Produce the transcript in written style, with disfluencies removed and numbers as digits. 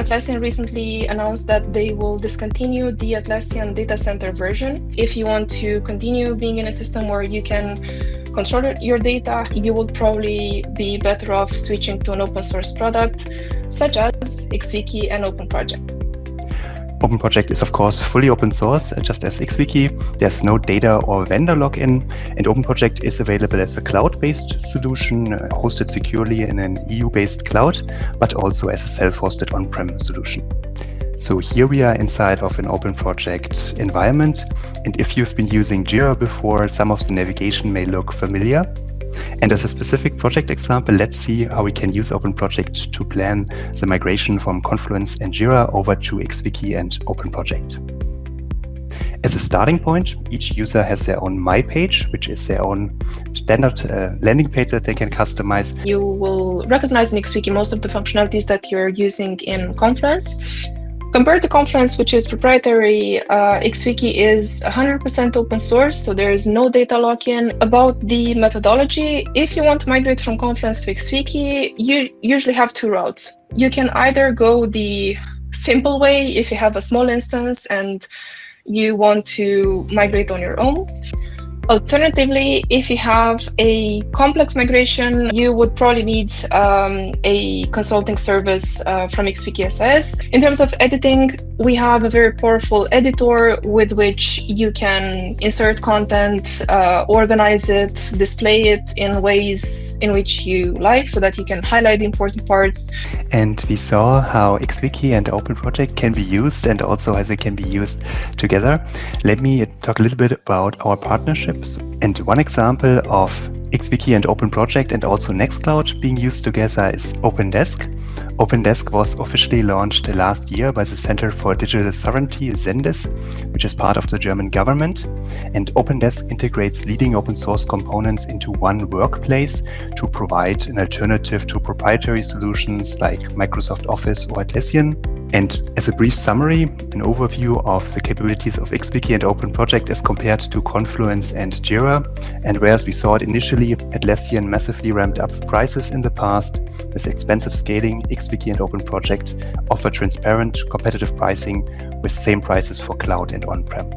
Atlassian recently announced that they will discontinue the Atlassian Data Center version. If you want to continue being in a system where you can control your data, you would probably be better off switching to an open source product, such as XWiki and OpenProject. OpenProject is, of course, fully open source, just as XWiki. There's no data or vendor login, and OpenProject is available as a cloud-based solution, hosted securely in an EU-based cloud, but also as a self-hosted on-prem solution. So here we are inside of an OpenProject environment, and if you've been using Jira before, some of the navigation may look familiar. And as a specific project example, let's see how we can use OpenProject to plan the migration from Confluence and Jira over to XWiki and OpenProject. As a starting point, each user has their own My page, which is their own standard landing page that they can customize. You will recognize in XWiki most of the functionalities that you're using in Confluence. Compared to Confluence, which is proprietary, XWiki is 100% open source, so there is no data lock-in. About the methodology, if you want to migrate from Confluence to XWiki, you usually have two routes. You can either go the simple way if you have a small instance and you want to migrate on your own. Alternatively, if you have a complex migration, you would probably need a consulting service from XWiki SIS. In terms of editing, we have a very powerful editor with which you can insert content, organize it, display it in ways in which you like, so that you can highlight the important parts. And we saw how XWiki and OpenProject can be used, and also how they can be used together. Let me talk a little bit about our partnership. And one example of XWiki and OpenProject and also Nextcloud being used together is OpenDesk. OpenDesk was officially launched last year by the Center for Digital Sovereignty, ZENDIS, which is part of the German government. And OpenDesk integrates leading open source components into one workplace to provide an alternative to proprietary solutions like Microsoft Office or Atlassian. And as a brief summary, an overview of the capabilities of XWiki and OpenProject as compared to Confluence and Jira. And whereas we saw it initially, Atlassian massively ramped up prices in the past. With expensive scaling, XWiki and OpenProject offer transparent, competitive pricing with same prices for cloud and on-prem.